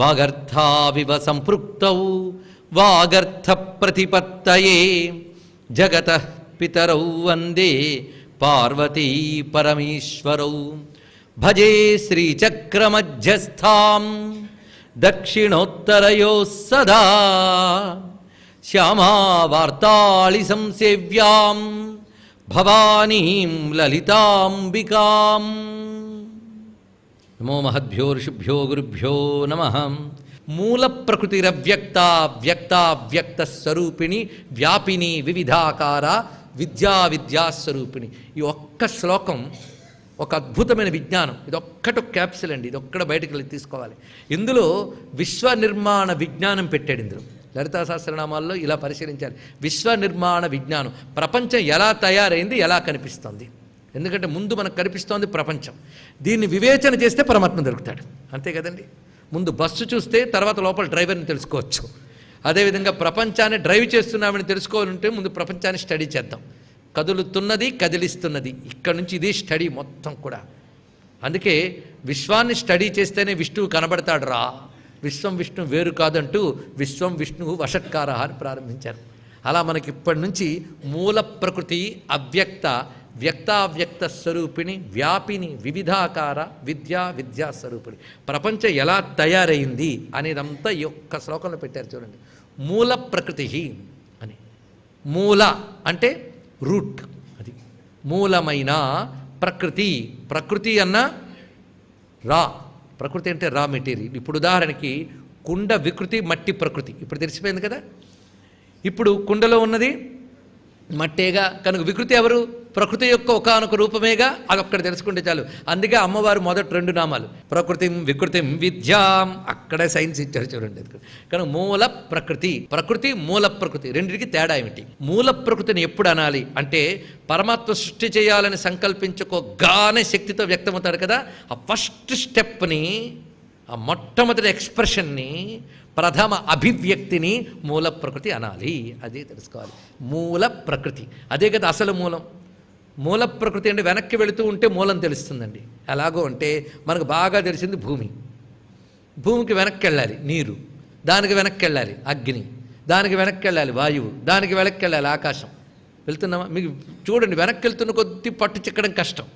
వాగర్థావివ సంపృక్తౌ వాగర్థ ప్రతిపత్తయే జగతః పితరౌ వందే పార్వతీ పరమేశ్వరౌ భజే శ్రీచక్రమధ్యస్థాం దక్షిణోత్తరయోః సదా శ్యామావార్తాళి సంసేవ్యాం భవానీం లలితాంబికాం. నమో మహద్భ్యో ఋషిభ్యో గురుభ్యో నమః. మూల ప్రకృతిరవ్యక్త వ్యక్త స్వరూపిణి వ్యాపిని వివిధాకార విద్యాస్వరూపిణి. ఈ ఒక్క శ్లోకం ఒక అద్భుతమైన విజ్ఞానం. ఇదొక్కటి ఒక క్యాప్సిల్ అండి, ఇదొక్కడ బయటకు వెళ్ళి తీసుకోవాలి. ఇందులో విశ్వ నిర్మాణ విజ్ఞానం పెట్టాడు. ఇందులో లలితా సహస్రనామాల్లో ఇలా పరిశీలించాలి. విశ్వ నిర్మాణ విజ్ఞానం, ప్రపంచం ఎలా తయారైంది, ఎలా కనిపిస్తుంది. ఎందుకంటే ముందు మనకు కనిపిస్తోంది ప్రపంచం. దీన్ని వివేచన చేస్తే పరమాత్మ దొరుకుతాడు, అంతే కదండి. ముందు బస్సు చూస్తే తర్వాత లోపల డ్రైవర్ని తెలుసుకోవచ్చు. అదేవిధంగా ప్రపంచాన్ని డ్రైవ్ చేస్తున్నామని తెలుసుకోవాలంటే ముందు ప్రపంచాన్ని స్టడీ చేద్దాం. కదులుతున్నది, కదిలిస్తున్నది, ఇక్కడ నుంచి ఇది స్టడీ మొత్తం కూడా. అందుకే విశ్వాన్ని స్టడీ చేస్తేనే విష్ణువు కనబడతాడు రా. విశ్వం విష్ణువు వేరు కాదంటూ విశ్వం విష్ణువు వషట్కార అని ప్రారంభించారు. అలా మనకి ఇప్పటి నుంచి మూల ప్రకృతి అవ్యక్త వ్యక్తావ్యక్త స్వరూపిణి వ్యాపిని వివిధాకార విద్యాస్వరూపిణి, ప్రపంచం ఎలా తయారైంది అనేదంతా ఈ ఒక్క శ్లోకంలో పెట్టారు చూడండి. మూల ప్రకృతి అని. మూల అంటే రూట్, అది మూలమైన ప్రకృతి. ప్రకృతి అన్న రా, ప్రకృతి అంటే రా మెటీరియల్. ఇప్పుడు ఉదాహరణకి కుండ వికృతి, మట్టి ప్రకృతి. ఇప్పుడు తెలిసిపోయింది కదా. ఇప్పుడు కుండలో ఉన్నది మట్టేగా, కనుక వికృతి ఎవరు? ప్రకృతి యొక్క ఒకానొక రూపమేగా. అదొక్కడ తెలుసుకుంటే చాలు. అందుకే అమ్మవారు మొదటి 2 నామాలు ప్రకృతిం వికృతిం విద్యాం, అక్కడే సైన్స్ ఇచ్చారు చూడండి. కనుక మూల ప్రకృతి, ప్రకృతి మూల ప్రకృతి, రెండింటికి తేడా ఏమిటి? మూల ప్రకృతిని ఎప్పుడు అనాలి అంటే పరమాత్మ సృష్టి చేయాలని సంకల్పించుకోగానే శక్తితో వ్యక్తమవుతాడు కదా. ఆ ఫస్ట్ స్టెప్ని, ఆ మొట్టమొదటి ఎక్స్ప్రెషన్ని, ప్రథమ అభివ్యక్తిని మూల ప్రకృతి అనాలి. అదే తెలుసుకోవాలి. మూల ప్రకృతి అదే కదా అసలు మూలం. మూల ప్రకృతి అంటే వెనక్కి వెళుతూ ఉంటే మూలం తెలుస్తుందండి. ఎలాగో అంటే మనకు బాగా తెలిసింది భూమి. భూమికి వెనక్కి వెళ్ళాలి నీరు, దానికి వెనక్కి వెళ్ళాలి అగ్ని, దానికి వెనక్కి వెళ్ళాలి వాయువు, దానికి వెనక్కి వెళ్ళాలి ఆకాశం. వెళ్తున్నామా? మీకు చూడండి, వెనక్కి వెళ్తున్న కొద్దీ పట్టు చిక్కడం కష్టం.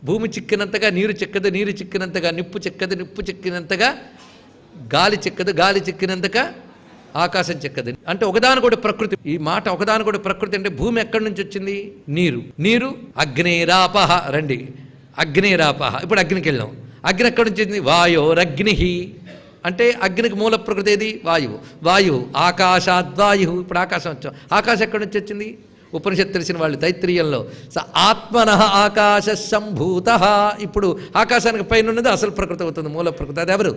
భూమి చిక్కినంతగా నీరు చిక్కదు, నీరు చిక్కినంతగా నిప్పు చిక్కదు, నిప్పు చిక్కినంతగా గాలి చిక్కదు, గాలి చిక్కినంతగా ఆకాశం చిక్కదు. అంటే ఒకదానికొకటి ప్రకృతి. ఈ మాట ఒకదానికొకటి ప్రకృతి అంటే భూమి ఎక్కడి నుంచి వచ్చింది? నీరు. నీరు అగ్నేరాపహ. రండి, అగ్నేరాపహ. ఇప్పుడు అగ్నికి వెళ్ళాం. అగ్ని ఎక్కడి నుంచి వచ్చింది? వాయోరగ్ని. అంటే అగ్నికి మూల ప్రకృతి ఏది? వాయువు. వాయువు ఆకాశాద్వాయు. ఇప్పుడు ఆకాశం వచ్చాం. ఆకాశం ఎక్కడి నుంచి వచ్చింది? ఉపనిషత్తు తెలిసిన వాళ్ళు తైత్రీయంలో ఆత్మనః ఆకాశ సంభూత. ఇప్పుడు ఆకాశానికి పైన ఉన్నది అసలు ప్రకృతి అవుతుంది, మూల ప్రకృతి. అది ఎవరు?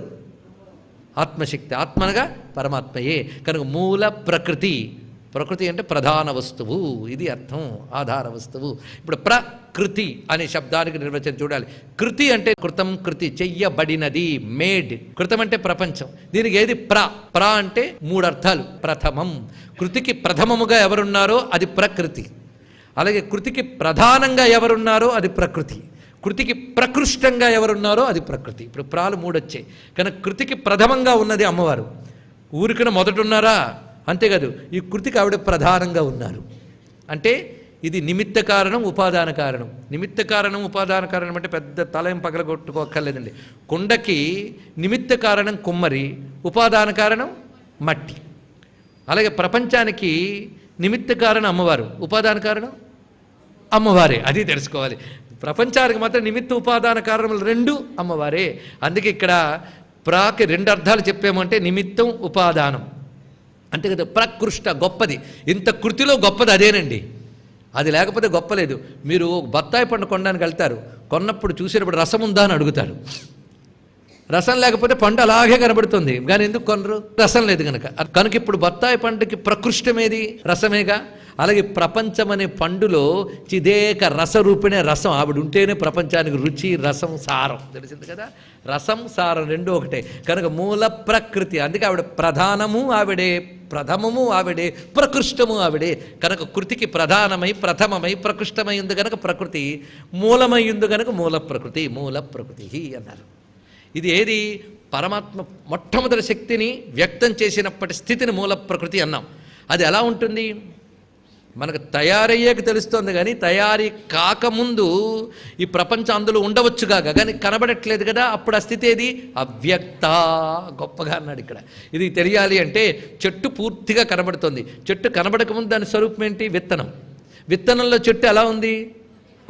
ఆత్మశక్తి. ఆత్మనగా పరమాత్మయే. కనుక మూల ప్రకృతి. ప్రకృతి అంటే ప్రధాన వస్తువు, ఇది అర్థం, ఆధార వస్తువు. ఇప్పుడు ప్రకృతి అనే శబ్దానికి నిర్వచనం చూడాలి. కృతి అంటే కృతం, కృతి చెయ్యబడినది, మేడ్. కృతం అంటే ప్రపంచం. దీనికి ఏది? ప్ర అంటే 3 అర్థాలు. ప్రథమం. కృతికి ప్రథమముగా ఎవరున్నారో అది ప్రకృతి. అలాగే కృతికి ప్రధానంగా ఎవరున్నారో అది ప్రకృతి. కృతికి ప్రకృష్టంగా ఎవరున్నారో అది ప్రకృతి. ఇప్పుడు ప్రాలు 3 వచ్చాయి. కనుక కృతికి ప్రథమంగా ఉన్నది అమ్మవారు. ఊరికన మొదట ఉన్నారా? అంతేకాదు, ఈ కృతికి ఆవిడ ప్రధానంగా ఉన్నారు. అంటే ఇది నిమిత్త కారణం, ఉపాదాన కారణం. నిమిత్త కారణం, ఉపాదాన కారణం అంటే పెద్ద తలయం పగలగొట్టుకోక్కర్లేదండి. కుండకి నిమిత్త కారణం కుమ్మరి, ఉపాదాన కారణం మట్టి. అలాగే ప్రపంచానికి నిమిత్త కారణం అమ్మవారు, ఉపాదాన కారణం అమ్మవారే. అది తెలుసుకోవాలి. ప్రపంచానికి మాత్రం నిమిత్త ఉపాదాన కారణములు 2 అమ్మవారే. అందుకే ఇక్కడ ప్రాకి 2 అర్థాలు చెప్పామంటే నిమిత్తం, ఉపాదానం. అంతే కదా. ప్రకృష్ట గొప్పది. ఇంత కృతిలో గొప్పది అదేనండి. అది లేకపోతే గొప్ప లేదు. మీరు బత్తాయి పండు కొనడానికి వెళ్తారు, కొన్నప్పుడు చూసేటప్పుడు రసం ఉందా అని అడుగుతారు. రసం లేకపోతే పండు అలాగే కనబడుతుంది, కానీ ఎందుకు కొనరు? రసం లేదు కనుక. కనుక ఇప్పుడు బత్తాయి పండుకి ప్రకృష్టమేది? రసమేగా. అలాగే ప్రపంచం అనే పండులో చిదేక రసరూపిణే రసం. ఆవిడ ఉంటేనే ప్రపంచానికి రుచి, రసం, సారం. తెలిసింది కదా. రసం, సారం 2 ఒకటే. కనుక మూల ప్రకృతి. అందుకే ఆవిడ ప్రధానము ఆవిడే, ప్రథమము ఆవిడే, ప్రకృష్టము ఆవిడే. కనుక కృతికి ప్రధానమై, ప్రథమమై, ప్రకృష్టమై ఉంది కనుక ప్రకృతి, మూలమై ఉంది కనుక మూల ప్రకృతి. మూల ప్రకృతి అన్నారు. ఇది ఏది? పరమాత్మ మొట్టమొదటి శక్తిని వ్యక్తం చేసినప్పటి స్థితిని మూల ప్రకృతి అన్నాం. అది ఎలా ఉంటుంది మనకు తయారయ్యాక తెలుస్తోంది, కానీ తయారీ కాకముందు ఈ ప్రపంచం అందులో ఉండవచ్చుగాక, కానీ కనబడట్లేదు కదా. అప్పుడు ఆ స్థితి ఏది? అవ్యక్త. గొప్పగా అన్నాడు ఇక్కడ. ఇది తెలియాలి అంటే చెట్టు పూర్తిగా కనబడుతుంది. చెట్టు కనబడకముందు దాని స్వరూపం ఏంటి? విత్తనం. విత్తనంలో చెట్టు ఎలా ఉంది?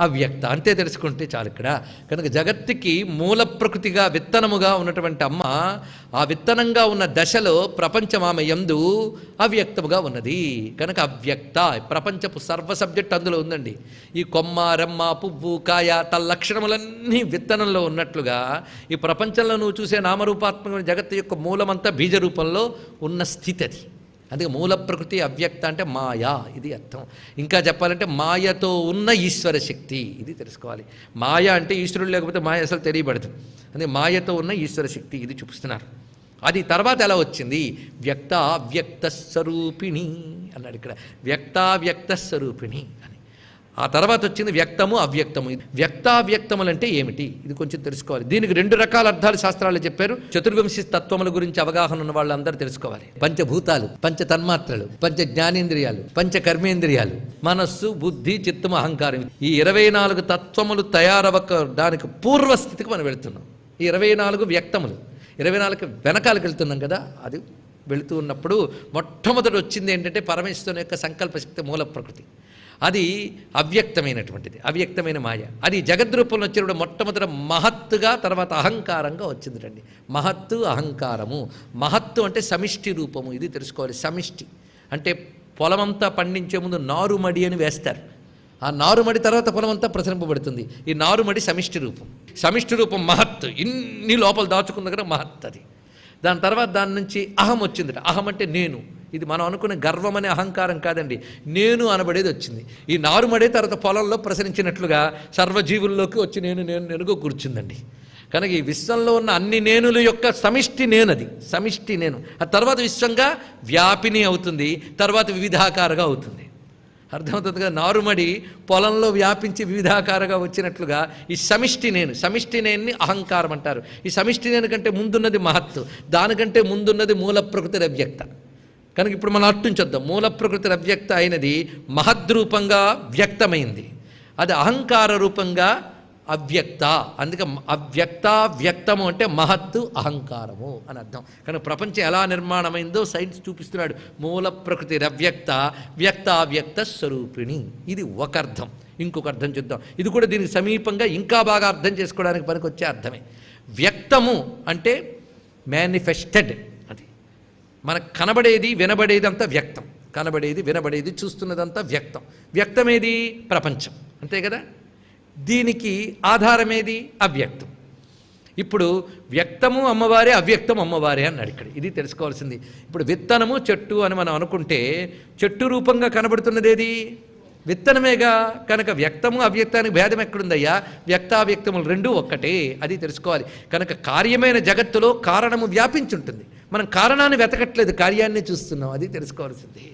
అవ్యక్త. అంతే తెలుసుకుంటే చాలు ఇక్కడ. కనుక జగత్తుకి మూల ప్రకృతిగా విత్తనముగా ఉన్నటువంటి అమ్మ ఆ విత్తనంగా ఉన్న దశలో ప్రపంచం ఆమె యందు అవ్యక్తముగా ఉన్నది. కనుక అవ్యక్త ప్రపంచపు సర్వ సబ్జెక్ట్ అందులో ఉందండి. ఈ కొమ్మ, రెమ్మ, పువ్వు, కాయ లక్షణములన్నీ విత్తనంలో ఉన్నట్లుగా ఈ ప్రపంచంలో నువ్వు చూసే నామరూపాత్మక జగత్తు యొక్క మూలమంతా బీజ రూపంలో ఉన్న స్థితి అది. అందుకే మూల ప్రకృతి అవ్యక్త అంటే మాయా, ఇది అర్థం. ఇంకా చెప్పాలంటే మాయతో ఉన్న ఈశ్వర శక్తి, ఇది తెలుసుకోవాలి. మాయ అంటే ఈశ్వరుడు లేకపోతే మాయ అసలు తెలియబడదు. అందుకే మాయతో ఉన్న ఈశ్వర శక్తి, ఇది చూపిస్తున్నారు. అది తర్వాత ఎలా వచ్చింది? వ్యక్త అవ్యక్త స్వరూపిణి అన్నాడు ఇక్కడ. వ్యక్తావ్యక్త స్వరూపిణి అని. ఆ తర్వాత వచ్చింది వ్యక్తము అవ్యక్తము. వ్యక్తావ్యక్తములు అంటే ఏమిటి? ఇది కొంచెం తెలుసుకోవాలి. దీనికి 2 రకాల అర్థాలు శాస్త్రాలు చెప్పారు. చతుర్వింశ తత్వముల గురించి అవగాహన ఉన్న వాళ్ళందరూ తెలుసుకోవాలి. పంచభూతాలు, పంచ తన్మాత్రలు, పంచ జ్ఞానేంద్రియాలు, పంచ కర్మేంద్రియాలు, మనస్సు, బుద్ధి, చిత్తము, అహంకారం. ఈ 24 తత్వములు తయారవక దానికి పూర్వస్థితికి మనం వెళుతున్నాం. ఈ 24 వ్యక్తములు. 24 వెనకాలకు వెళ్తున్నాం కదా. అది వెళుతూ ఉన్నప్పుడు మొట్టమొదటి వచ్చింది ఏంటంటే పరమేశ్వరుని యొక్క సంకల్ప శక్తి మూల ప్రకృతి. అది అవ్యక్తమైనటువంటిది, అవ్యక్తమైన మాయ. అది జగద్రూపంలో వచ్చినప్పుడు మొట్టమొదట మహత్తుగా, తర్వాత అహంకారంగా వచ్చింది రండి. మహత్తు, అహంకారము. మహత్తు అంటే సమిష్టి రూపము, ఇది తెలుసుకోవాలి. సమిష్టి అంటే పొలమంతా పండించే ముందు నారుమడి అని వేస్తారు. ఆ నారుమడి తర్వాత పొలమంతా ప్రసరింపబడుతుంది. ఈ నారుమడి సమిష్టి రూపం. సమిష్టి రూపం మహత్తు, ఇన్ని లోపల దాచుకున్న దగ్గర మహత్ అది. దాని తర్వాత దాని నుంచి అహం వచ్చిందట. అహం అంటే నేను. ఇది మనం అనుకునే గర్వం అనే అహంకారం కాదండి, నేను అనబడేది వచ్చింది. ఈ నారుమడే తర్వాత పొలంలో ప్రసరించినట్లుగా సర్వజీవుల్లోకి వచ్చి నేనుగా కూర్చుందండి. కనుక ఈ విశ్వంలో ఉన్న అన్ని నేనుల యొక్క సమిష్టి నేనది, సమిష్టి నేను. ఆ తర్వాత విశ్వంగా వ్యాపిని అవుతుంది, తర్వాత వివిధాకారగా అవుతుంది. అర్థమవుతుంది కదా. నారుమడి పొలంలో వ్యాపించి వివిధాకారంగా వచ్చినట్లుగా ఈ సమిష్టి నేను, సమిష్టి నేన్ని అహంకారం అంటారు. ఈ సమిష్టి నేను కంటే ముందున్నది మహత్తు, దానికంటే ముందున్నది మూల ప్రకృతి అవ్యక్త. కనుక ఇప్పుడు మనం అట్టుంచొద్దాం. మూల ప్రకృతి అవ్యక్త అయినది మహద్రూపంగా వ్యక్తమైంది, అది అహంకార రూపంగా అవ్యక్త. అందుకే అవ్యక్త వ్యక్తము అంటే మహత్తు అహంకారము అని అర్థం. కనుక ప్రపంచం ఎలా నిర్మాణమైందో సైన్స్ చూపిస్తున్నాడు. మూల ప్రకృతి అవ్యక్త, వ్యక్తావ్యక్త స్వరూపిణి. ఇది ఒక అర్థం. ఇంకొక అర్థం చూద్దాం. ఇది కూడా దీనికి సమీపంగా ఇంకా బాగా అర్థం చేసుకోవడానికి పనికొచ్చే అర్థమే. వ్యక్తము అంటే మేనిఫెస్టెడ్. అది మనకు కనబడేది వినబడేది అంతా వ్యక్తం. కనబడేది వినబడేది చూస్తున్నదంతా వ్యక్తం. వ్యక్తమేది? ప్రపంచం, అంతే కదా. దీనికి ఆధారమేది? అవ్యక్తం. ఇప్పుడు వ్యక్తము అమ్మవారే, అవ్యక్తం అమ్మవారే అన్నాడు ఇక్కడ. ఇది తెలుసుకోవాల్సింది. ఇప్పుడు విత్తనము చెట్టు అని మనం అనుకుంటే చెట్టు రూపంగా కనబడుతున్నది ఏది? విత్తనమేగా. కనుక వ్యక్తము అవ్యక్తానికి భేదం ఎక్కడుందయ్యా? వ్యక్తావ్యక్తములు రెండూ ఒక్కటే, అది తెలుసుకోవాలి. కనుక కార్యమైన జగత్తులో కారణము వ్యాపించుంటుంది. మనం కారణాన్ని వెతకట్లేదు, కార్యాన్ని చూస్తున్నాం, అది తెలుసుకోవాల్సింది.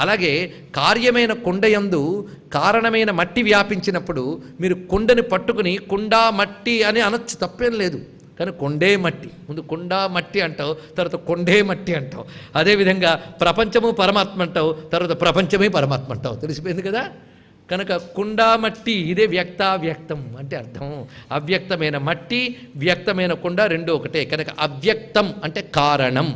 అలాగే కార్యమైన కుండయందు కారణమైన మట్టి వ్యాపించినప్పుడు మీరు కుండని పట్టుకుని కుండ మట్టి అని అనొచ్చు, తప్పేం లేదు. కానీ కొండే మట్టి, ముందు కుండ మట్టి అంటావు, తర్వాత కొండే మట్టి అంటావు. అదేవిధంగా ప్రపంచము పరమాత్మ అంటావు, తర్వాత ప్రపంచమే పరమాత్మ అంటావు. తెలిసిపోయింది కదా. కనుక కుండ మట్టి, ఇదే వ్యక్తావ్యక్తం అంటే అర్థం. అవ్యక్తమైన మట్టి, వ్యక్తమైన కుండ రెండు ఒకటే. కనుక అవ్యక్తం అంటే కారణం,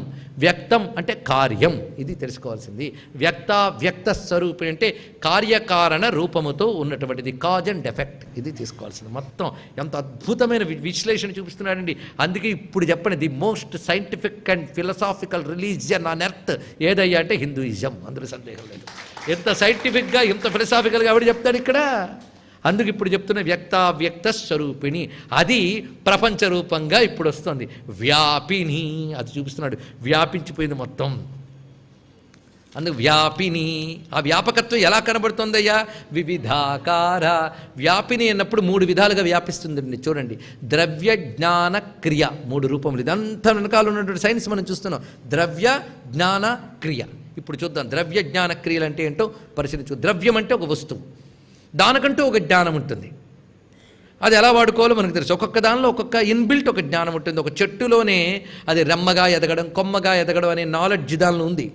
వ్యక్తం అంటే కార్యం, ఇది తెలుసుకోవాల్సింది. వ్యక్త స్వరూపం అంటే కార్యకారణ రూపముతో ఉన్నటువంటిది, కాజ్ అండ్ ఎఫెక్ట్, ఇది తీసుకోవాల్సింది. మొత్తం ఎంత అద్భుతమైన విశ్లేషణ చూపిస్తున్నాడండి. అందుకే ఇప్పుడు చెప్పండి, the most scientific and philosophical religion on earth ఏదయ్యా అంటే హిందూయిజం, అందులో సందేహం లేదు. ఎంత సైంటిఫిక్గా ఎంత ఫిలసాఫికల్గా ఆవిడ చెప్తాడు ఇక్కడ. అందుకు ఇప్పుడు చెప్తున్న వ్యక్తావ్యక్త స్వరూపిణి, అది ప్రపంచ రూపంగా ఇప్పుడు వస్తుంది. వ్యాపిని, అది చూపిస్తున్నాడు, వ్యాపించిపోయింది మొత్తం. అందుకు వ్యాపిని. ఆ వ్యాపకత్వం ఎలా కనబడుతుందయ్యా? వివిధాకార. వ్యాపిని అన్నప్పుడు 3 విధాలుగా వ్యాపిస్తుందండి. చూడండి, ద్రవ్య జ్ఞాన క్రియ, 3 రూపములు. ఇదంతా వెనకాల ఉన్నటువంటి సైన్స్ మనం చూస్తున్నాం. ద్రవ్య జ్ఞాన క్రియ. ఇప్పుడు చూద్దాం ద్రవ్య జ్ఞాన క్రియలు అంటే ఏంటో పరిశీలించు. ద్రవ్యం అంటే ఒక వస్తువు, దానికంటూ ఒక జ్ఞానం ఉంటుంది. అది ఎలా వాడుకోవాలో మనకు తెలుసు. ఒక్కొక్క దానిలో ఒక్కొక్క ఇన్బిల్ట్ ఒక జ్ఞానం ఉంటుంది. ఒక చెట్టులోనే అది రెమ్మగా ఎదగడం, కొమ్మగా ఎదగడం అనే నాలెడ్జ్ దానిలో ఉంది.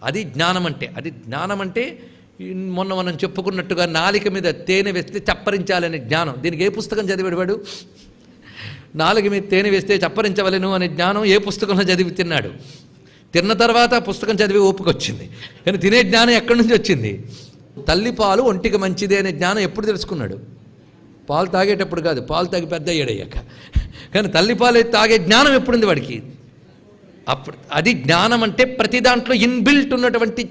అది జ్ఞానం అంటే. అది జ్ఞానం అంటే మొన్న మనం చెప్పుకున్నట్టుగా నాలిక మీద తేనె వేస్తే చప్పరించాలనే జ్ఞానం. దీనికి ఏ పుస్తకం చదివాడు వాడు? నాలుక మీద తేనె వేస్తే చప్పరించవలను అనే జ్ఞానం ఏ పుస్తకంలో చదివి తిన్నాడు? తిన్న తర్వాత పుస్తకం చదివి ఓపిక వచ్చింది. కానీ తినే జ్ఞానం ఎక్కడి నుంచి వచ్చింది? తల్లిపాలు ఒంటికి మంచిదే అనే జ్ఞానం ఎప్పుడు తెలుసుకున్నాడు? పాలు తాగేటప్పుడు కాదు, పాలు తాగి పెద్ద అయ్యాడయ్యాక. కానీ తల్లిపాలు తాగే జ్ఞానం ఎప్పుడుంది వాడికి? అప్పుడు. అది జ్ఞానం అంటే ప్రతి దాంట్లో ఇన్బిల్ట్ ఉన్నటువంటి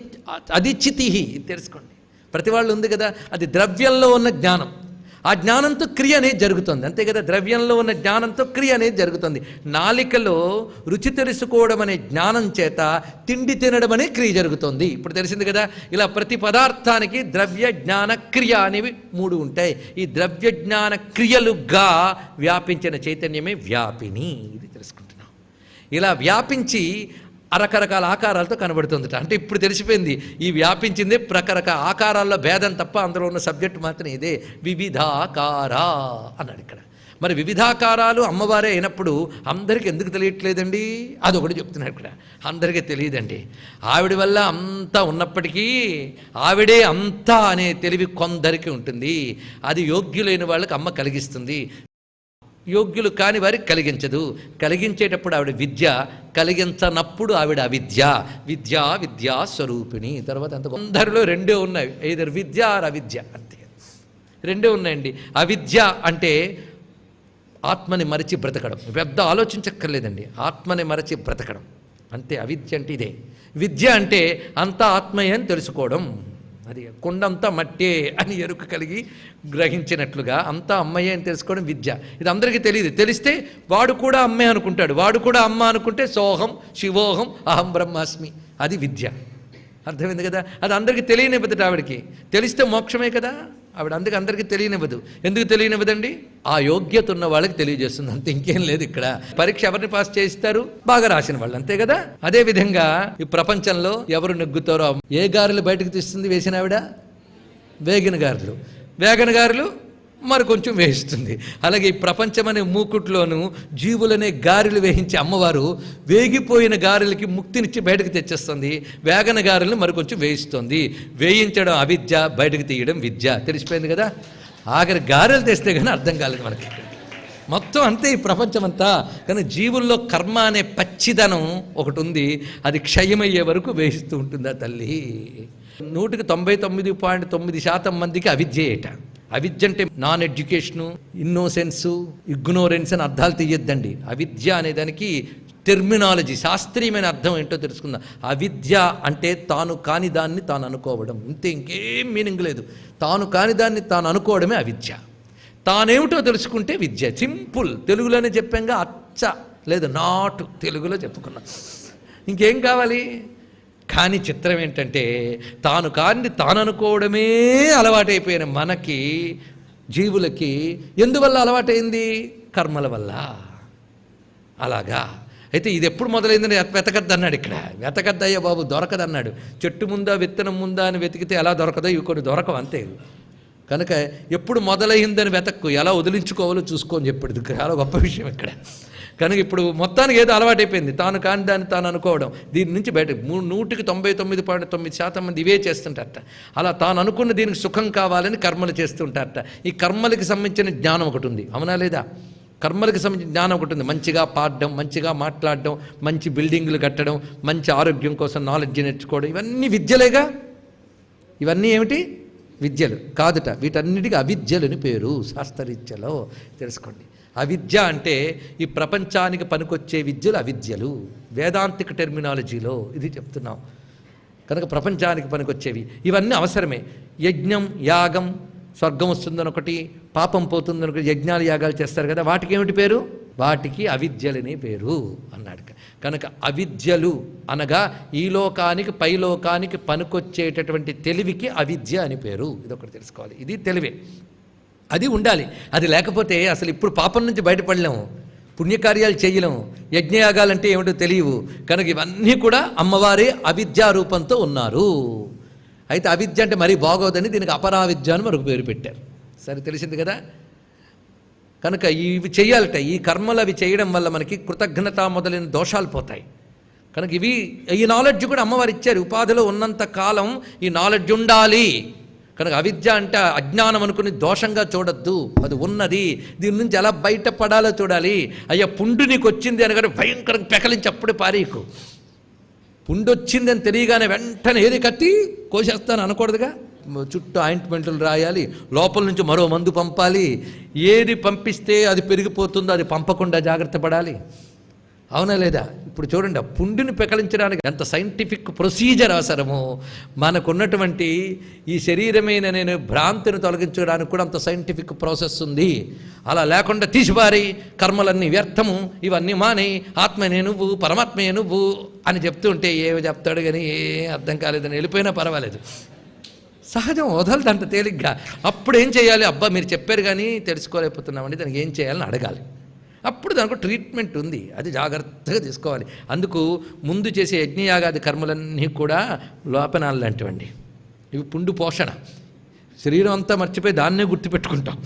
అది చితిహి. తెలుసుకోండి, ప్రతి వాళ్ళు ఉంది కదా, అది ద్రవ్యంలో ఉన్న జ్ఞానం. ఆ జ్ఞానంతో క్రియ అనేది జరుగుతుంది, అంతే కదా. ద్రవ్యంలో ఉన్న జ్ఞానంతో క్రియ అనేది జరుగుతుంది. నాలికలో రుచి తెలుసుకోవడం అనే జ్ఞానం చేత తిండి తినడం అనే క్రియ జరుగుతుంది. ఇప్పుడు తెలిసింది కదా, ఇలా ప్రతి పదార్థానికి ద్రవ్య జ్ఞాన క్రియ అనేవి 3 ఉంటాయి. ఈ ద్రవ్య జ్ఞాన క్రియలుగా వ్యాపించిన చైతన్యమే వ్యాపిని. ఇది తెలుసుకుంటున్నాం. ఇలా వ్యాపించి రకరకాల ఆకారాలతో కనబడుతుందట. అంటే ఇప్పుడు తెలిసిపోయింది, ఈ వ్యాపించింది రకరకాల ఆకారాల్లో భేదం తప్ప అందులో ఉన్న సబ్జెక్ట్ మాత్రం ఇదే, వివిధాకారా అన్నాడు ఇక్కడ. మరి వివిధాకారాలు అమ్మవారే అయినప్పుడు అందరికీ ఎందుకు తెలియట్లేదండి? అదొకటి చెప్తున్నాడు ఇక్కడ. అందరికీ తెలియదండి. ఆవిడ వల్ల అంతా ఉన్నప్పటికీ ఆవిడే అంతా అనే తెలివి కొందరికి ఉంటుంది. అది యోగ్యులైన వాళ్ళకి అమ్మ కలిగిస్తుంది, యోగ్యులు కాని వారికి కలిగించదు. కలిగించేటప్పుడు ఆవిడ విద్య, కలిగించనప్పుడు ఆవిడ అవిద్య. విద్య విద్యా స్వరూపిణి. తర్వాత అంత కొందరిలో 2 ఉన్నాయి, either విద్య ఆర్ అవిద్య, అంతే. 2 ఉన్నాయండి. అవిద్య అంటే ఆత్మని మరచి బ్రతకడం, పెద్ద ఆలోచించక్కర్లేదండి, ఆత్మని మరచి బ్రతకడం అంతే. అవిద్య అంటే ఇదే. విద్య అంటే అంతా ఆత్మయే అని తెలుసుకోవడం. అది కొండంతా మట్టే అని ఎరుక కలిగి గ్రహించినట్లుగా అంతా అమ్మయ్యే అని తెలుసుకోవడం విద్య. ఇది అందరికీ తెలియదు. తెలిస్తే వాడు కూడా అమ్మే అనుకుంటాడు, వాడు కూడా అమ్మ అనుకుంటే సోహం శివోహం అహం బ్రహ్మాస్మి, అది విద్య. అర్థమైంది కదా. అది అందరికీ తెలియనివ్వదు. ఆవిడకి తెలిస్తే మోక్షమే కదా. ఆవిడ అందుకే అందరికీ తెలియనివ్వదు. ఎందుకు తెలియనివ్వదండి? ఆ యోగ్యత ఉన్న వాళ్ళకి తెలియజేస్తుంది, అంతే, ఇంకేం లేదు ఇక్కడ. పరీక్ష ఎవరిని పాస్ చేయిస్తారు? బాగా రాసిన వాళ్ళు, అంతే కదా. అదే విధంగా ఈ ప్రపంచంలో ఎవరు నెగ్గుతారో, ఏ గారెలు బయటకు తీస్తుంది వేసిన ఆవిడ? వేగిన గారెలు. వేగన గారెలు మరి కొంచెం వేయిస్తుంది. అలాగే ఈ ప్రపంచం అనే మూకుట్లోనూ జీవులనే గారెలు వేయించే అమ్మవారు వేగిపోయిన గారెలకి ముక్తినిచ్చి బయటకు తెచ్చేస్తుంది. వేగన గారెలను మరి కొంచెం వేయిస్తుంది. వేయించడం అవిద్య, బయటకు తీయడం విద్య. తెలిసిపోయింది కదా. ఆఖరి గారెలు తెస్తే కానీ అర్థం కాలేదు మనకి. మొత్తం అంతే ఈ ప్రపంచం అంతా. కానీ జీవుల్లో కర్మ అనే పచ్చిదనం ఒకటి ఉంది, అది క్షయమయ్యే వరకు వేయిస్తూ ఉంటుంది ఆ తల్లి. 99.9% మందికి అవిద్యేట. అవిద్య అంటే నాన్ ఎడ్యుకేషను, ఇన్నోసెన్సు, ఇగ్నోరెన్స్ అని అర్థాలు తీయొద్దండి. అవిద్య అనేదానికి టెర్మినాలజీ, శాస్త్రీయమైన అర్థం ఏంటో తెలుసుకుందాం. అవిద్య అంటే తాను కాని దాన్ని తాను అనుకోవడం, ఇంతే, ఇంకేం మీనింగ్ లేదు. తాను కాని దాన్ని తాను అనుకోవడమే అవిద్య. తానేమిటో తెలుసుకుంటే విద్య. సింపుల్, తెలుగులోనే చెప్పాంగా, అచ్చ లేదు నాటు తెలుగులో చెప్పుకున్నాం, ఇంకేం కావాలి. కానీ చిత్రం ఏంటంటే తాను కాని తాను అనుకోవడమే అలవాటైపోయిన మనకి, జీవులకి ఎందువల్ల అలవాటైంది? కర్మల వల్ల. అలాగా అయితే ఇది ఎప్పుడు మొదలైందని వెతకద్దన్నాడు ఇక్కడ. వెతకద్దయ్యా బాబు, దొరకదన్నాడు. చెట్టు ముందా విత్తనం ముందా అని వెతికితే ఎలా దొరకదో ఇవి కొన్ని దొరకవు, అంతే. కనుక ఎప్పుడు మొదలైందని వెతక్కు, ఎలా వదిలించుకోవాలో చూసుకోని చెప్పాడు. చాలా గొప్ప విషయం ఇక్కడ. కనుక ఇప్పుడు మొత్తానికి ఏదో అలవాటైపోయింది, తాను కాని దాన్ని తాను అనుకోవడం. దీని నుంచి బయట 99.9% మంది ఇవే చేస్తుంటారట. అలా తాను అనుకున్న దీనికి సుఖం కావాలని కర్మలు చేస్తుంటారట. ఈ కర్మలకి సంబంధించిన జ్ఞానం ఒకటి ఉంది, అవునా లేదా? కర్మలకు సంబంధించిన జ్ఞానం ఒకటి ఉంది. మంచిగా పాడడం, మంచిగా మాట్లాడడం, మంచి బిల్డింగ్లు కట్టడం, మంచి ఆరోగ్యం కోసం నాలెడ్జ్ నేర్చుకోవడం, ఇవన్నీ విద్యలేగా. ఇవన్నీ ఏమిటి? విద్యలు కాదుట. వీటన్నిటికీ అవిద్యలని పేరు శాస్త్రరీత్యలో, తెలుసుకోండి. అవిద్య అంటే ఈ ప్రపంచానికి పనికొచ్చే విద్యలు అవిద్యలు. వేదాంతిక టెర్మినాలజీలో ఇది చెప్తున్నాం. కనుక ప్రపంచానికి పనికొచ్చేవి ఇవన్నీ అవసరమే. యజ్ఞం, యాగం, స్వర్గం వస్తుందని ఒకటి, పాపం పోతుందని ఒకటి, యజ్ఞాలు యాగాలు చేస్తారు కదా, వాటికి ఏమిటి పేరు? వాటికి అవిద్యలనే పేరు అన్నాడు. కనుక అవిద్యలు అనగా ఈ లోకానికి పైలోకానికి పనికొచ్చేటటువంటి తెలివికి అవిద్య అని పేరు. ఇదొకటి తెలుసుకోవాలి. ఇది తెలివే, అది ఉండాలి. అది లేకపోతే అసలు ఇప్పుడు పాపం నుంచి బయటపడలేము, పుణ్యకార్యాలు చేయలేము, యజ్ఞయాగాలంటే ఏమిటో తెలియవు. కనుక ఇవన్నీ కూడా అమ్మవారే అవిద్యా రూపంతో ఉన్నారు. అయితే అవిద్య అంటే మరీ బాగోదని దీనికి అపరావిద్య అని మరొక పేరు పెట్టారు. సరే, తెలిసింది కదా. కనుక ఇవి చేయాలట. ఈ కర్మలు అవి చేయడం వల్ల మనకి కృతజ్ఞత మొదలైన దోషాలు పోతాయి. కనుక ఈ నాలెడ్జ్ కూడా అమ్మవారు ఇచ్చారు. ఉపాధిలో ఉన్నంత కాలం ఈ నాలెడ్జ్ ఉండాలి. కనుక అవిద్య అంటే అజ్ఞానం అనుకుని దోషంగా చూడొద్దు, అది ఉన్నది, దీని నుంచి ఎలా బయటపడాలో చూడాలి. అయ్యా పుండు నీకు వచ్చింది అనగానే భయంకరంగా పెకలించి అప్పుడే పారేయకు. పుండు వచ్చింది అని తెలియగానే వెంటనే ఏది కత్తి కోసేస్తాను అనకూడదుగా. చుట్టూ ఆయింట్మెంట్లు రాయాలి, లోపల నుంచి మరో మందు పంపాలి. ఏది పంపిస్తే అది పెరిగిపోతుందో అది పంపకుండా జాగ్రత్త పడాలి. అవునా లేదా? ఇప్పుడు చూడండి, ఆ పుండుని పెకలించడానికి ఎంత సైంటిఫిక్ ప్రొసీజర్ అవసరమో, మనకున్నటువంటి ఈ శరీరమైన నేను భ్రాంతిని తొలగించడానికి కూడా అంత సైంటిఫిక్ ప్రాసెస్ ఉంది. అలా లేకుండా తీసిపారి కర్మలన్నీ వ్యర్థము, ఇవన్నీ మాని ఆత్మనే నువ్వు పరమాత్మయే నువ్వు అని చెప్తూ ఉంటే ఏమో చెప్తాడు కానీ ఏ అర్థం కాలేదని వెళ్ళిపోయినా పర్వాలేదు. సహజం, వదలదంట తేలిగ్గా. అప్పుడు ఏం చేయాలి? అబ్బా మీరు చెప్పారు కానీ తెలుసుకోలేకపోతున్నామండి, దానికి ఏం చేయాలని అడగాలి. అప్పుడు దానికి ట్రీట్మెంట్ ఉంది, అది జాగ్రత్తగా తీసుకోవాలి. అందుకు ముందు చేసే యజ్ఞయాగాది కర్మలన్నీ కూడా లోపనాలు లాంటివండి. ఇవి పుండు పోషణ. శరీరం అంతా మర్చిపోయి దాన్నే గుర్తుపెట్టుకుంటాం,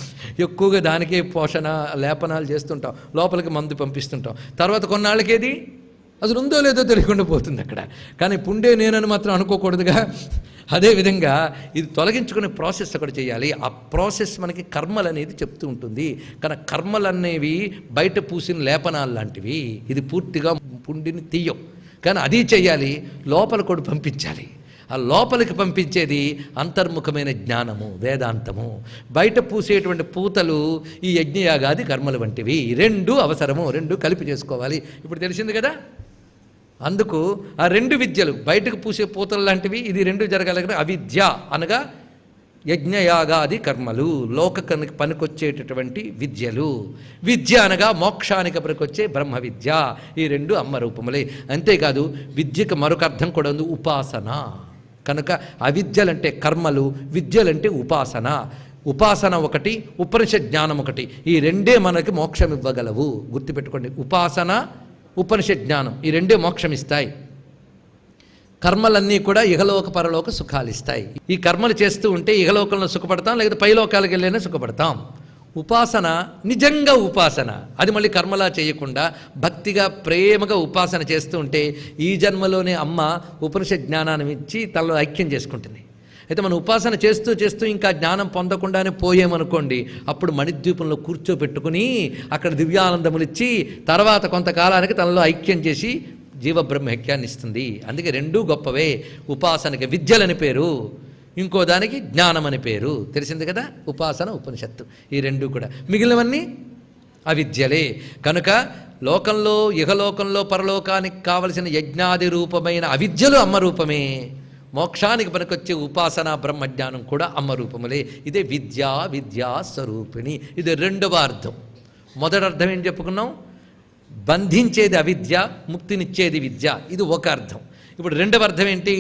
ఎక్కువగా దానికే పోషణ లేపనాలు చేస్తుంటాం, లోపలికి మందు పంపిస్తుంటాం. తర్వాత కొన్నాళ్ళకేది అసలు ఉందో లేదో తెలియకుండా పోతుంది అక్కడ. కానీ పుండే నేనని మాత్రం అనుకోకూడదుగా. అదేవిధంగా ఇది తొలగించుకునే ప్రాసెస్ అక్కడ చేయాలి. ఆ ప్రాసెస్ మనకి కర్మలు అనేది చెప్తూ ఉంటుంది. కానీ కర్మలు అనేవి బయట పూసిన లేపనాలు లాంటివి. ఇది పూర్తిగా పుండిని తీయం, కానీ అది చేయాలి, లోపల కూడా పంపించాలి. ఆ లోపలికి పంపించేది అంతర్ముఖమైన జ్ఞానము, వేదాంతము. బయట పూసేటువంటి పూతలు ఈ యజ్ఞయాగాది కర్మలు వంటివి. రెండు అవసరము, రెండు కలిపి చేసుకోవాలి. ఇప్పుడు తెలిసింది కదా. అందుకు ఆ రెండు విద్యలు, బయటకు పూసే పూతలు లాంటివి, ఇది రెండు జరగాలి. అవిద్య అనగా యజ్ఞయాగాది కర్మలు, లోకనికి పనికొచ్చేటటువంటి విద్యలు. విద్య అనగా మోక్షానికి పనికొచ్చే బ్రహ్మ విద్య. ఈ రెండు అమ్మ రూపములే. అంతేకాదు విద్యకు మరొక అర్థం కూడా ఉంది, ఉపాసన. కనుక అవిద్యలంటే కర్మలు, విద్యలంటే ఉపాసన. ఉపాసన ఒకటి, ఉపనిషత్ జ్ఞానం ఒకటి. ఈ రెండే మనకి మోక్షం ఇవ్వగలవు. గుర్తుపెట్టుకోండి, ఉపాసన ఉపనిషత్ జ్ఞానం ఈ రెండే మోక్షం ఇస్తాయి. కర్మలన్నీ కూడా ఇహలోక పరలోక సుఖాలు ఇస్తాయి. ఈ కర్మలు చేస్తూ ఉంటే ఇహలోకంలో సుఖపడతాం, లేదా పైలోకాలకు వెళ్ళైనా సుఖపడతాం. ఉపాసన నిజంగా ఉపాసన, అది మళ్ళీ కర్మలా చేయకుండా భక్తిగా ప్రేమగా ఉపాసన చేస్తూ ఉంటే ఈ జన్మలోనే అమ్మ ఉపనిషత్ జ్ఞానాన్ని ఇచ్చి తనలో ఐక్యం చేసుకుంటుంది. అయితే మనం ఉపాసన చేస్తూ చేస్తూ ఇంకా జ్ఞానం పొందకుండానే పోయామనుకోండి, అప్పుడు మణిద్వీపంలో కూర్చోబెట్టుకుని అక్కడ దివ్యానందములు ఇచ్చి తర్వాత కొంతకాలానికి తనలో ఐక్యం చేసి జీవబ్రహ్మైక్యాన్ని ఇస్తుంది. అందుకే రెండూ గొప్పవే. ఉపాసనకి విద్యలని పేరు, ఇంకో దానికి జ్ఞానం అని పేరు. తెలిసింది కదా, ఉపాసన ఉపనిషత్తు ఈ రెండూ కూడా. మిగిలినవన్నీ అవిద్యలే. కనుక లోకంలో ఇహలోకంలో పరలోకానికి కావలసిన యజ్ఞాది రూపమైన అవిద్యలు అమ్మ రూపమే. మోక్షానికి పనికొచ్చే ఉపాసన బ్రహ్మజ్ఞానం కూడా అమ్మ రూపములే. ఇదే విద్యా స్వరూపిణి. ఇది రెండవ అర్థం. మొదటి అర్థం ఏం చెప్పుకున్నాం? బంధించేది అవిద్య, ముక్తినిచ్చేది విద్య. ఇది ఒక అర్థం. ఇప్పుడు రెండవ అర్థం ఏంటి?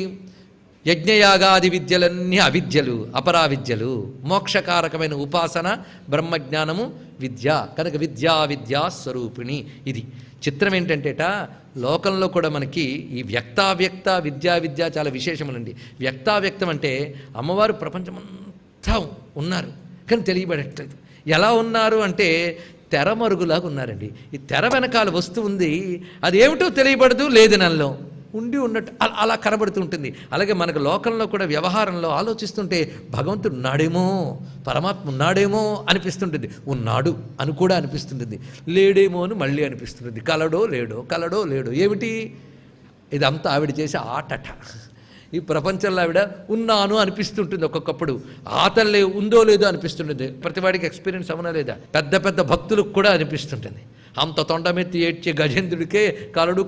యజ్ఞయాగాది విద్యలన్నీ అవిద్యలు, అపరావిద్యలు. మోక్షకారకమైన ఉపాసన బ్రహ్మజ్ఞానము విద్య. కనుక విద్యా స్వరూపిణి. ఇది చిత్రం ఏంటంటేట, లోకంలో కూడా మనకి ఈ వ్యక్తావ్యక్త విద్య చాలా విశేషములండి. వ్యక్తావ్యక్తం అంటే అమ్మవారు ప్రపంచమంతా ఉన్నారు కానీ తెలియబడట్లేదు. ఎలా ఉన్నారు అంటే తెరమరుగులాగా ఉన్నారండి. ఈ తెర వెనకాల వస్తువు ఉంది, అది ఏమిటో తెలియబడదు, లేదు నల్లో ఉండి ఉన్నట్టు అలా కనబడుతూ ఉంటుంది. అలాగే మనకు లోకంలో కూడా వ్యవహారంలో ఆలోచిస్తుంటే భగవంతుడు ఉన్నాడేమో, పరమాత్మ ఉన్నాడేమో అనిపిస్తుంటుంది. ఉన్నాడు అని కూడా అనిపిస్తుంటుంది, లేడేమో అని మళ్ళీ అనిపిస్తుంటుంది. కలడో లేడో ఏమిటి? ఇదంతా ఆవిడ చేసే ఆటట. ఈ ప్రపంచంలో ఆవిడ ఉన్నాను అనిపిస్తుంటుంది. ఒక్కొక్కప్పుడు ఆతల్లే ఉందో లేదో అనిపిస్తుంటుంది. ప్రతివాడికి ఎక్స్పీరియన్స్ అవునా లేదా? పెద్ద పెద్ద భక్తులకు కూడా అనిపిస్తుంటుంది. అంత తొండమెత్తి ఏడ్చే గజేంద్రుడికే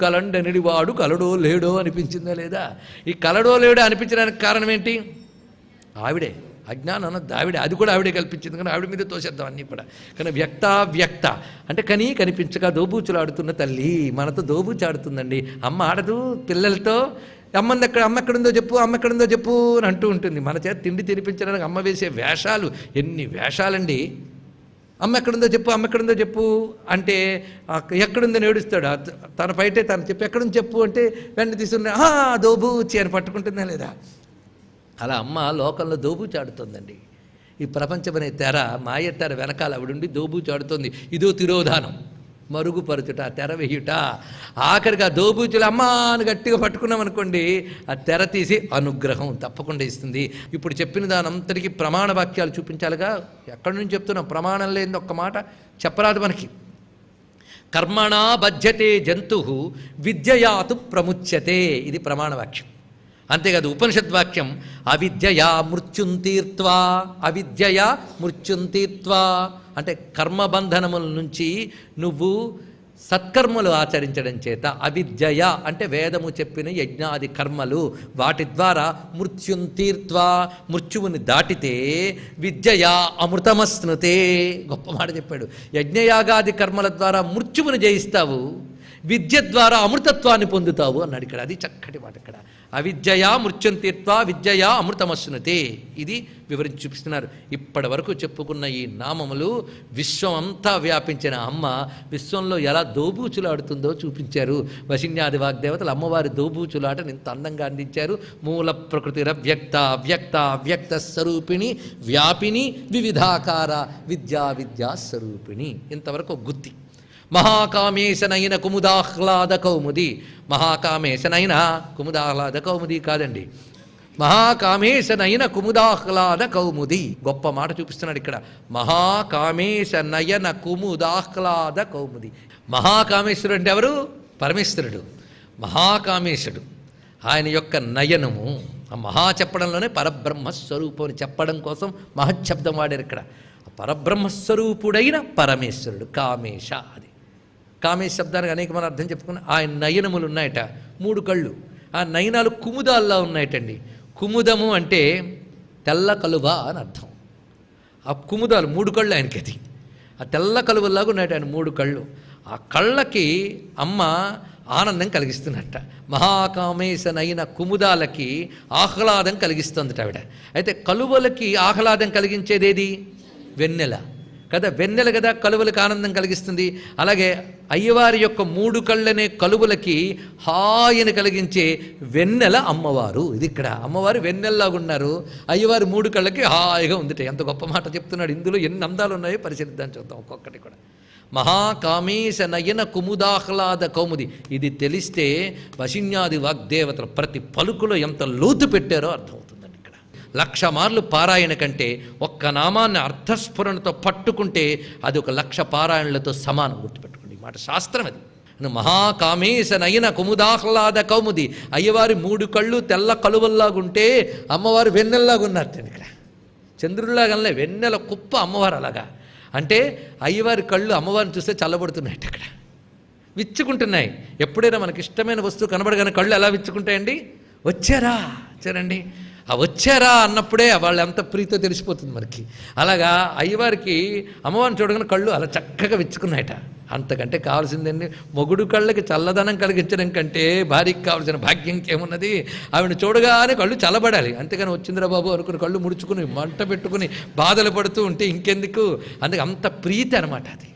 కలండనిడి వాడు కలడో లేడో అనిపించిందా లేదా? ఈ కలడో లేడో అనిపించడానికి కారణం ఏంటి? ఆవిడే. అజ్ఞానం అన్నది ఆవిడే, అది కూడా ఆవిడే కల్పించింది. కానీ ఆవిడ మీద తోసేద్దాం అన్నీ కూడా. కానీ వ్యక్త అంటే కనిపించగా దోబూచులాడుతున్న తల్లి మనతో దోబూచాడుతుందండి. అమ్మ ఆడదు పిల్లలతో. అమ్మ ఎక్కడుందో చెప్పు అని అంటూ ఉంటుంది. మన చేత తిండి తినిపించడానికి అమ్మ వేసే వేషాలు ఎన్ని వేషాలండి. అమ్మ ఎక్కడుందో చెప్పు అంటే ఎక్కడుందని ఏడుస్తాడు. తన బయటే తను చెప్పు, ఎక్కడుంది చెప్పు అంటే వెంటనే తీసుకుని దోబూచి అని పట్టుకుంటుందా లేదా? అలా అమ్మ లోకంలో దోబూచాడుతుందండి. ఈ ప్రపంచం అనే తెర, మాయ తెర వెనకాల ఆవిడుండి దోబూచాడుతోంది. ఇదో తిరోధానం, మరుగుపరచుట, తెర వేయుట. ఆఖరికి ఆ దోబూచులు అమ్మా అని గట్టిగా పట్టుకున్నాం అనుకోండి, ఆ తెర తీసి అనుగ్రహం తప్పకుండా ఇస్తుంది. ఇప్పుడు చెప్పిన దానంతటికీ ప్రమాణ వాక్యాలు చూపించాలిగా. ఎక్కడి నుంచి చెప్తున్నాం? ప్రమాణం లేని ఒక్క మాట చెప్పరాదు మనకి. కర్మణా బధ్యతే జంతు విద్యయాతు ప్రముచ్యతే, ఇది ప్రమాణవాక్యం. అంతేకాదు ఉపనిషద్వాక్యం అవిద్యయా మృత్యుంతీర్త్వా, అవిద్యయా మృత్యుంతీర్త్వా అంటే కర్మబంధనముల నుంచి నువ్వు సత్కర్మలు ఆచరించడం చేత, అవిద్యయ అంటే వేదము చెప్పిన యజ్ఞాది కర్మలు, వాటి ద్వారా మృత్యుంతీర్త్వా మృత్యువుని దాటితే, విద్యయా అమృతమస్నుతే, గొప్ప మాట చెప్పాడు. యజ్ఞయాగాది కర్మల ద్వారా మృత్యువుని జయిస్తావు, విద్య ద్వారా అమృతత్వాన్ని పొందుతావు అన్నాడు ఇక్కడ. అది చక్కటి మాట ఇక్కడ. అవిద్యయా మృత్యుంతీర్త్వా విద్యయా అమృతమస్నుతే, ఇది వివరించి చూపిస్తున్నారు. ఇప్పటి వరకు చెప్పుకున్న ఈ నామములు విశ్వం అంతా వ్యాపించిన అమ్మ విశ్వంలో ఎలా దోబూచులాడుతుందో చూపించారు. వశిన్యాది వాగ్దేవతలు అమ్మవారి దోబూచులాటను ఇంత అందంగా అందించారు. మూల ప్రకృతిరవ్యక్త వ్యక్త వ్యక్త స్వరూపిణి వ్యాపిని వివిధాకార విద్యా స్వరూపిణి. ఇంతవరకు గుత్తి. మహాకామేశనైన కుముదాహ్లాద కౌముది, మహాకామేశనైన కుముదాహ్లాద కౌముది కాదండి, మహాకామేశనైన కుముదాహ్లాద కౌముది. గొప్ప మాట చూపిస్తున్నాడు ఇక్కడ. మహాకామేశ నయన కుముదాహ్లాద కౌముది. మహాకామేశ్వరుడు అంటే ఎవరు? పరమేశ్వరుడు, మహాకామేశుడు. ఆయన యొక్క నయనము, ఆ మహా చెప్పడంలోనే పరబ్రహ్మస్వరూపం అని చెప్పడం కోసం మహశబ్దం వాడారు ఇక్కడ. పరబ్రహ్మస్వరూపుడైన పరమేశ్వరుడు కామేశ. అది కామేశ శబ్దానికి అనేకమైన అర్థం చెప్పుకున్నా. ఆయన నయనములు ఉన్నాయట, 3 కళ్ళు. ఆ నయనాలు కుముదాల్లా ఉన్నాయటండి. కుముదము అంటే తెల్ల కలువ అని అర్థం. ఆ కుముదాలు 3 కళ్ళు ఆయనకి. అది ఆ తెల్ల కలువల్లాగా ఉన్నాయట ఆయన 3 కళ్ళు. ఆ కళ్ళకి అమ్మ ఆనందం కలిగిస్తున్నట్ట. మహాకామేశనైన కుముదాలకి ఆహ్లాదం కలిగిస్తుందట ఆవిడ. అయితే కలువలకి ఆహ్లాదం కలిగించేదేది? వెన్నెల కదా, వెన్నెల కదా కలువలకు ఆనందం కలిగిస్తుంది. అలాగే అయ్యవారి యొక్క 3 కళ్ళనే కలువలకి హాయిని కలిగించే వెన్నెల అమ్మవారు. ఇది ఇక్కడ అమ్మవారు వెన్నెల్లాగా ఉన్నారు, అయ్యవారి 3 కళ్ళకి హాయిగా ఉందిట. ఎంత గొప్ప మాట చెప్తున్నాడు. ఇందులో ఎన్ని అందాలు ఉన్నాయో పరిశీలిద్దాం, చూద్దాం ఒక్కొక్కటి కూడా. మహాకామేశ నయన కుముదాహ్లాద కౌముది, ఇది తెలిస్తే వశిన్యాది వాగ్దేవతలు ప్రతి పలుకులో ఎంత లోతు పెట్టారో అర్థమవుతుంది. 1,00,000 మార్లు పారాయణ కంటే ఒక్క నామాన్ని అర్థస్ఫురణతో పట్టుకుంటే అది 1,00,000 పారాయణలతో సమానం. గుర్తుపెట్టుకోండి, మాట శాస్త్రం అది. మహాకామేశనైన కుముదాహ్లాద కౌముది, అయ్యవారి 3 కళ్ళు తెల్ల కలువల్లాగుంటే అమ్మవారు వెన్నెల్లాగా ఉన్నారు. ఇక్కడ చంద్రుల్లాగలే వెన్నెల కుప్ప అమ్మవారు. అలాగా అంటే అయ్యవారి కళ్ళు అమ్మవారిని చూస్తే చల్లబడుతున్నాయి, అక్కడ విచ్చుకుంటున్నాయి. ఎప్పుడైనా మనకి ఇష్టమైన వస్తువు కనబడగానే కళ్ళు ఎలా విచ్చుకుంటాయండి? వచ్చారా చూడండి, ఆ వచ్చారా అన్నప్పుడే వాళ్ళు ఎంత ప్రీతో తెలిసిపోతుంది మనకి. అలాగా అయ్యవారికి అమ్మవారిని చూడగానే కళ్ళు అలా చక్కగా విచ్చుకున్నాయట. అంతకంటే కావాల్సిందండి, మొగుడు కళ్ళకి చల్లదనం కలిగించడం కంటే భార్యకి కావాల్సిన భాగ్యం ఇంకేమున్నది? ఆవిడ చూడగానే కళ్ళు చల్లబడాలి. అంతేగాని వచ్చిందిరా బాబు అనుకుని కళ్ళు ముడుచుకుని మంట పెట్టుకుని బాధలు పడుతూ ఉంటే ఇంకెందుకు? అందుకే అంత ప్రీతి అనమాట అది.